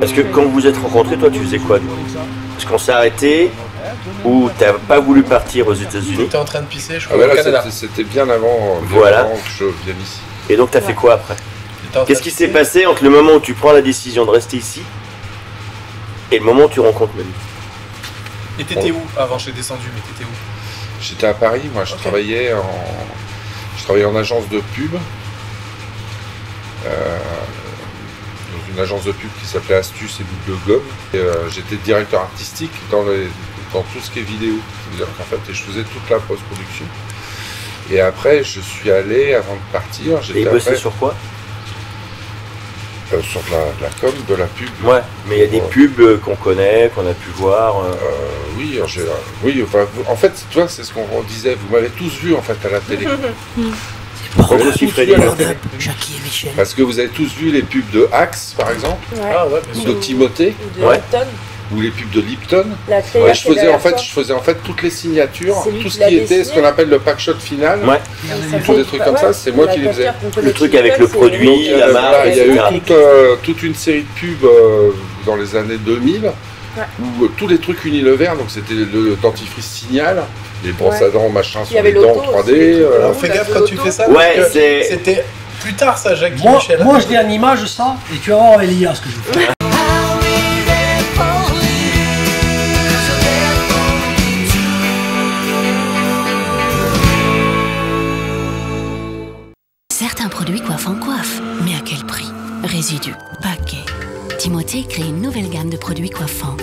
Parce que quand vous vous êtes rencontrés, toi, tu faisais quoi? Parce qu'on s'est arrêté où t'as pas voulu partir aux États-Unis. J'étais en train de pisser, je crois, au Canada. C'était bien avant, voilà, que je vienne ici. Et donc, t'as fait quoi après? Qu'est-ce qui s'est passé entre le moment où tu prends la décision de rester ici et le moment où tu rencontres Manu? Et t'étais où avant? J'ai descendu, mais t'étais où? J'étais à Paris, moi je travaillais en agence de pub. Dans une agence de pub qui s'appelait Astuce et Boucle de Gomme. J'étais directeur artistique dans tout ce qui est vidéo. C'est-à-dire qu'en fait, je faisais toute la post-production. Et après, je suis allé, avant de partir... Et bosser sur quoi? Sur de la com, de la pub. Ouais, mais il y a des pubs qu'on connaît, qu'on a pu voir. Oui, enfin, en fait, tu vois, c'est ce qu'on disait. Vous m'avez tous vu en fait à la télé. Jackie et Michel. Parce que vous avez tous vu les pubs de Axe, par exemple, ou de Timothée, ou les pubs de Lipton. Ouais, je faisais en fait toutes les signatures, tout ce qui était ce qu'on appelle le pack shot final. Tous des trucs comme ça, c'est moi qui les faisais. Le truc avec le produit, la marque, il y a eu toute une série de pubs dans les années 2000 où tous les trucs Unilever, donc c'était le dentifrice Signal, les brosses à dents machin sur les dents 3D. Alors fais gaffe quand tu fais ça. Ouais, c'était plus tard ça, Jackie. Moi je dis en image ça, et tu vas voir avec l'IA ce que je fais. Certains produits coiffent en coiffe, mais à quel prix? Résidus, paquets. Timothée crée une nouvelle gamme de produits coiffants.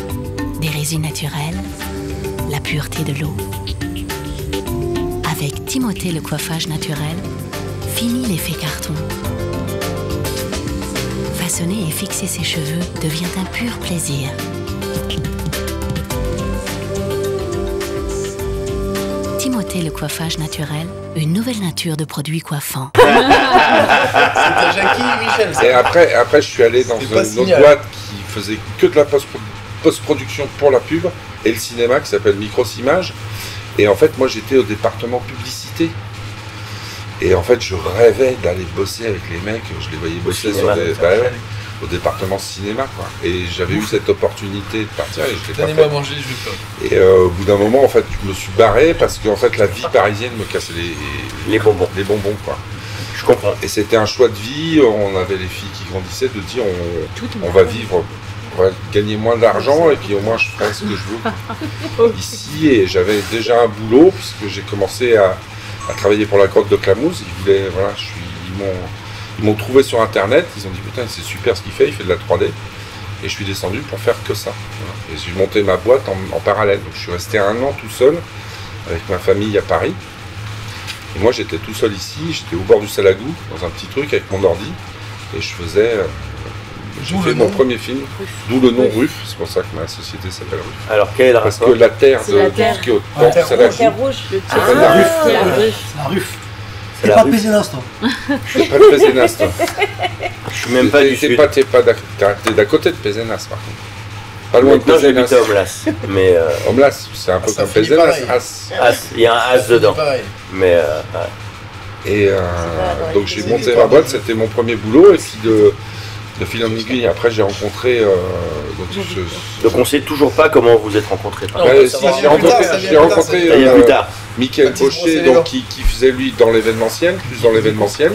Des résines naturelles, la pureté de l'eau. Avec Timothée le coiffage naturel, fini l'effet carton. Façonner et fixer ses cheveux devient un pur plaisir. Timothée le coiffage naturel, une nouvelle nature de produits coiffants. C'était Jackie et Michel. Et après, je suis allé dans une autre boîte qui faisait que de la post-production pour la pub et le cinéma qui s'appelle Micros Images. Et en fait, moi j'étais au département publicité. Et en fait, je rêvais d'aller bosser avec les mecs. Je les voyais bosser sur au département cinéma, quoi. Et j'avais eu cette opportunité de partir et je l'ai pas fait. Donnez-moi à manger, je vais pas. Et au bout d'un moment, en fait, je me suis barré parce que en fait, la vie parisienne me cassait les bonbons. Les bonbons, quoi. Je comprends. Et c'était un choix de vie. On avait les filles qui grandissaient de dire on va vivre, on va gagner moins d'argent et puis au moins je ferai ce que je veux ici. Et j'avais déjà un boulot puisque j'ai commencé à travailler pour la grotte de Clamouze. Ils voulaient, voilà, ils m'ont trouvé sur internet, ils ont dit putain c'est super ce qu'il fait de la 3D. Et je suis descendu pour faire que ça. Voilà. Et j'ai monté ma boîte en parallèle. Donc je suis resté 1 an tout seul avec ma famille à Paris. Et moi j'étais tout seul ici, j'étais au bord du Salagou, dans un petit truc avec mon ordi. Et je faisais... j'ai fait mon premier film, d'où le nom Ruf, c'est pour ça que ma société s'appelle Ruf. Alors quel est le Parce que la terre de tout ce qui est au bord du Salagou s'appelle la Ruf. La Ruf. T'es pas de Pézenas, toi. Je suis pas de Pézenas, toi. Je suis même pas du sud. T'es d'à côté de Pézenas, par contre. Pas loin de Pézenas. J'habite à Omlas. Mais Omlas, c'est un peu comme Pézenas. Il y a un as dedans. Mais et donc j'ai monté ma boîte, c'était mon premier boulot. Et puis de fil en aiguille, après j'ai rencontré... donc on sait toujours pas comment vous êtes rencontrés. J'ai rencontré plus tard. Michael Baucher, donc, qui faisait lui dans l'événementiel, plus dans l'événementiel,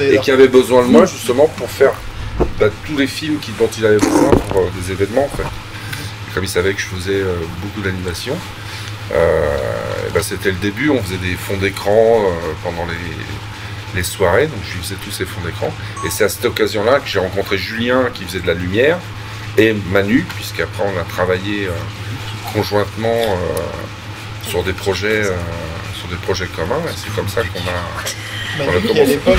et qui avait besoin de moi justement pour faire tous les films dont il avait besoin pour des événements en fait. Et comme il savait que je faisais beaucoup d'animation, c'était le début, on faisait des fonds d'écran pendant les soirées, donc je lui faisais tous ces fonds d'écran. Et c'est à cette occasion-là que j'ai rencontré Julien qui faisait de la lumière, et Manu, puisqu'après on a travaillé conjointement sur des projets communs, et c'est comme ça qu'on a... Manu, à l'époque,